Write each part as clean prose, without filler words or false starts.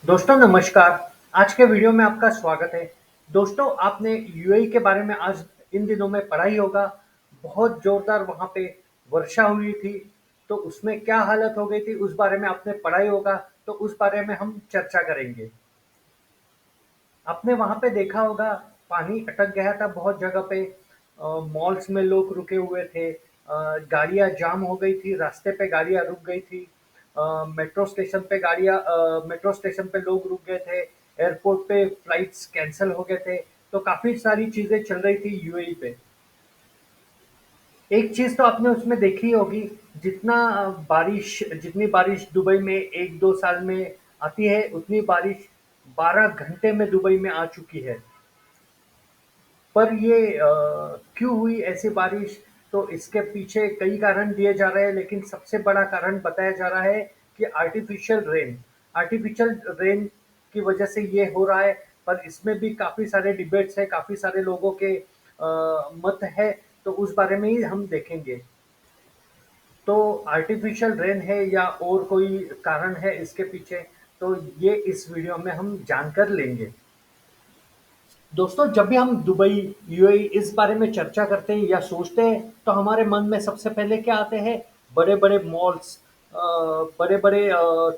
दोस्तों नमस्कार। आज के वीडियो में आपका स्वागत है। दोस्तों आपने यूएई के बारे में आज इन दिनों में पढ़ा ही होगा। बहुत जोरदार वहाँ पे वर्षा हुई थी, तो उसमें क्या हालत हो गई थी उस बारे में आपने पढ़ा ही होगा। तो उस बारे में हम चर्चा करेंगे। आपने वहाँ पे देखा होगा पानी अटक गया था बहुत जगह पे। मॉल्स में लोग रुके हुए थे। गाड़ियाँ जाम हो गई थी, रास्ते पे गाड़ियाँ रुक गई थी। मेट्रो स्टेशन पे लोग रुक गए थे। एयरपोर्ट पे फ्लाइट्स कैंसल हो गए थे। तो काफ़ी सारी चीज़ें चल रही थी यूएई पे। एक चीज़ तो आपने उसमें देखी होगी, जितनी बारिश दुबई में 1-2 साल में आती है, उतनी बारिश 12 घंटे में दुबई में आ चुकी है। पर ये क्यों हुई ऐसी बारिश? तो इसके पीछे कई कारण दिए जा रहे हैं, लेकिन सबसे बड़ा कारण बताया जा रहा है कि आर्टिफिशियल रेन की वजह से ये हो रहा है। पर इसमें भी काफ़ी सारे डिबेट्स हैं, काफ़ी सारे लोगों के मत है। तो उस बारे में ही हम देखेंगे। तो आर्टिफिशियल रेन है या और कोई कारण है इसके पीछे, तो ये इस वीडियो में हम जानकर लेंगे। दोस्तों जब भी हम दुबई, यूएई इस बारे में चर्चा करते हैं या सोचते हैं, तो हमारे मन में सबसे पहले क्या आते हैं? बड़े-बड़े मॉल्स, बड़े-बड़े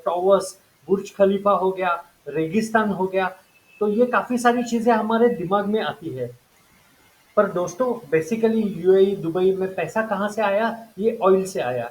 टावर्स, बुर्ज खलीफा हो गया, रेगिस्तान हो गया। तो ये काफ़ी सारी चीज़ें हमारे दिमाग में आती है। पर दोस्तों बेसिकली यूएई, दुबई में पैसा कहाँ से आया? ये ऑयल से आया।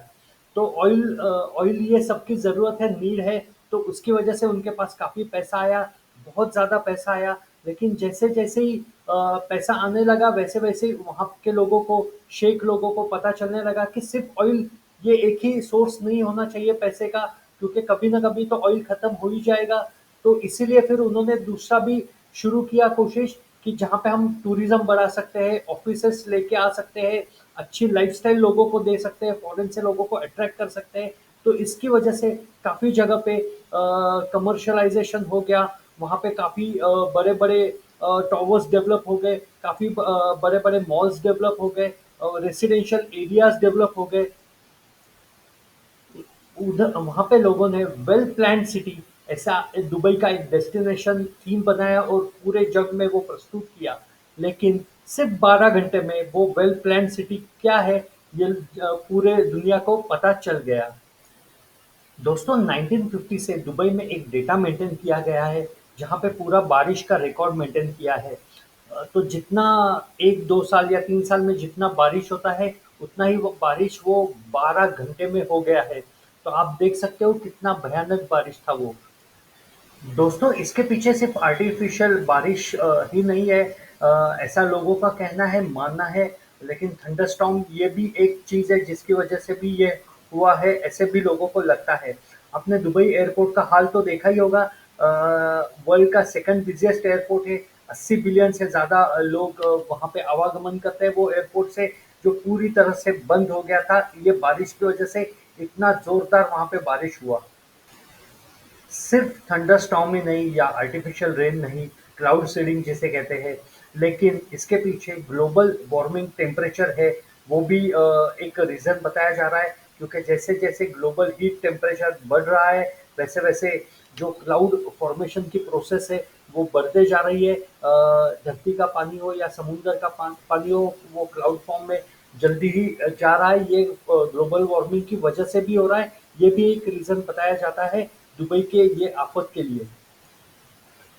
तो ऑयल ये सबकी ज़रूरत है, नीड है, तो उसकी वजह से उनके पास काफ़ी पैसा आया, बहुत ज़्यादा पैसा आया। लेकिन जैसे-जैसे ही पैसा आने लगा, वैसे-वैसे ही वहाँ के लोगों को, शेख लोगों को पता चलने लगा कि सिर्फ़ ऑयल ये एक ही सोर्स नहीं होना चाहिए पैसे का, क्योंकि कभी ना कभी तो ऑयल खत्म हो ही जाएगा। तो इसीलिए फिर उन्होंने दूसरा भी शुरू किया कोशिश कि जहाँ पे हम टूरिज्म बढ़ा सकते हैं, ऑफिसेस लेके आ सकते हैं, अच्छी लाइफस्टाइल लोगों को दे सकते हैं, फॉरेन से लोगों को अट्रैक्ट कर सकते हैं। तो इसकी वजह से काफ़ी जगह पे कमर्शियलाइजेशन हो गया। वहाँ पे काफ़ी बड़े-बड़े टावर्स डेवलप हो गए, काफ़ी बड़े-बड़े मॉल्स डेवलप हो गए, रेसिडेंशियल एरियाज डेवलप हो गए। उधर वहाँ पे लोगों ने वेल प्लान्ड सिटी, ऐसा दुबई का एक डेस्टिनेशन थीम बनाया और पूरे जग में वो प्रस्तुत किया। लेकिन सिर्फ 12 घंटे में वो वेल प्लान्ड सिटी क्या है, ये पूरे दुनिया को पता चल गया। दोस्तों 1950 से दुबई में एक डेटा मेंटेन किया गया है, जहाँ पे पूरा बारिश का रिकॉर्ड मेंटेन किया है। तो जितना 1-2 साल या 3 साल में जितना बारिश होता है, उतना ही वो बारिश वो 12 घंटे में हो गया है। तो आप देख सकते हो कितना भयानक बारिश था वो। दोस्तों इसके पीछे सिर्फ आर्टिफिशियल बारिश ही नहीं है, ऐसा लोगों का कहना है, मानना है। लेकिन थंडरस्टॉर्म ये भी एक चीज़ है जिसकी वजह से भी ये हुआ है, ऐसे भी लोगों को लगता है। आपने दुबई एयरपोर्ट का हाल तो देखा ही होगा। वर्ल्ड का सेकंड बिजिएस्ट एयरपोर्ट है। 80 बिलियन से ज़्यादा लोग वहाँ पे आवागमन करते हैं वो एयरपोर्ट से, जो पूरी तरह से बंद हो गया था ये बारिश की वजह से। इतना जोरदार वहाँ पे बारिश हुआ। सिर्फ थंडरस्टॉर्म ही नहीं या आर्टिफिशियल रेन नहीं, क्लाउड सीडिंग जिसे कहते हैं, लेकिन इसके पीछे ग्लोबल वार्मिंग टेम्परेचर है, वो भी एक रीज़न बताया जा रहा है। क्योंकि जैसे-जैसे ग्लोबल हीट टेम्परेचर बढ़ रहा है, वैसे-वैसे जो क्लाउड फॉर्मेशन की प्रोसेस है, वो बढ़ते जा रही है। धरती का पानी हो या समुद्र का पानी हो, वो क्लाउड फॉर्म में जल्दी ही जा रहा है। ये ग्लोबल वार्मिंग की वजह से भी हो रहा है। ये भी एक रीज़न बताया जाता है दुबई के ये आफत के लिए।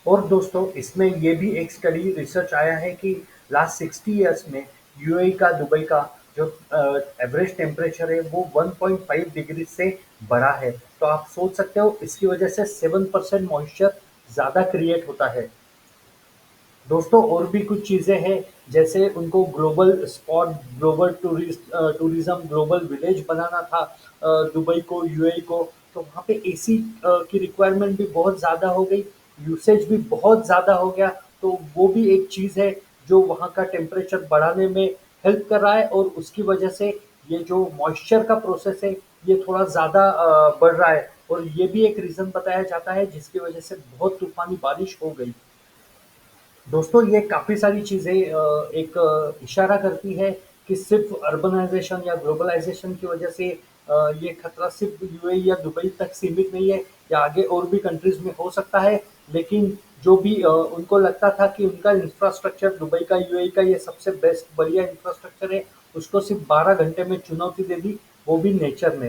और दोस्तों इसमें ये भी एक स्टडी रिसर्च आया है कि लास्ट 60 इयर्स में यूएई का, दुबई का जो एवरेज टेम्परेचर है वो 1.5 डिग्री से बढ़ा है। तो आप सोच सकते हो इसकी वजह से 7% मॉइस्चर ज़्यादा क्रिएट होता है। दोस्तों और भी कुछ चीज़ें हैं, जैसे उनको global spot, global tourism, global village बनाना था दुबई को, यूएई को। तो वहाँ पे एसी की रिक्वायरमेंट भी बहुत ज़्यादा हो गई, यूसेज भी बहुत ज़्यादा हो गया। तो वो भी एक चीज़ है जो वहाँ का टेम्परेचर बढ़ाने में हेल्प कर रहा है, और उसकी वजह से ये जो मॉइस्चर का प्रोसेस है ये थोड़ा ज़्यादा बढ़ रहा है। और ये भी एक रीज़न बताया जाता है जिसकी वजह से बहुत तूफानी बारिश हो गई। दोस्तों ये काफ़ी सारी चीज़ें एक इशारा करती है कि सिर्फ अर्बनाइजेशन या ग्लोबलाइजेशन की वजह से ये खतरा सिर्फ यूएई या दुबई तक सीमित नहीं है। या आगे और भी कंट्रीज में हो सकता है, लेकिन जो भी उनको लगता था कि उनका इंफ्रास्ट्रक्चर दुबई का, यूएई का ये सबसे बेस्ट बढ़िया इंफ्रास्ट्रक्चर है, उसको सिर्फ 12 घंटे में चुनौती दे दी, वो भी नेचर ने,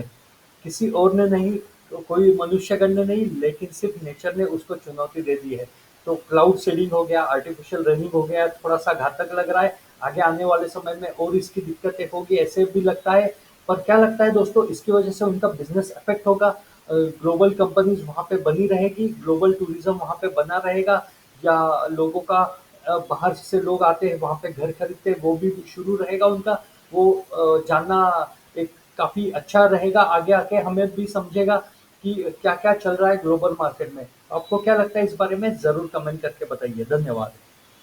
किसी और ने नहीं, तो कोई मनुष्यगण ने नहीं, लेकिन सिर्फ नेचर ने उसको चुनौती दे दी है। तो क्लाउड सीडिंग हो गया, आर्टिफिशियल रेनिंग हो गया, थोड़ा सा घातक लग रहा है, आगे आने वाले समय में और इसकी दिक्कतें होगी ऐसे भी लगता है। पर क्या लगता है दोस्तों, इसकी वजह से उनका बिजनेस अफेक्ट होगा, ग्लोबल कंपनीज वहाँ पे बनी रहेगी, ग्लोबल टूरिज्म वहाँ पे बना रहेगा, या लोगों का बाहर से लोग आते हैं वहाँ पे घर खरीदते हैं वो भी शुरू रहेगा उनका, वो जानना एक काफी अच्छा रहेगा, आगे आके हमें भी समझेगा कि क्या क्या चल रहा है ग्लोबल मार्केट में। आपको क्या लगता है इस बारे में, जरूर कमेंट करके बताइए। धन्यवाद।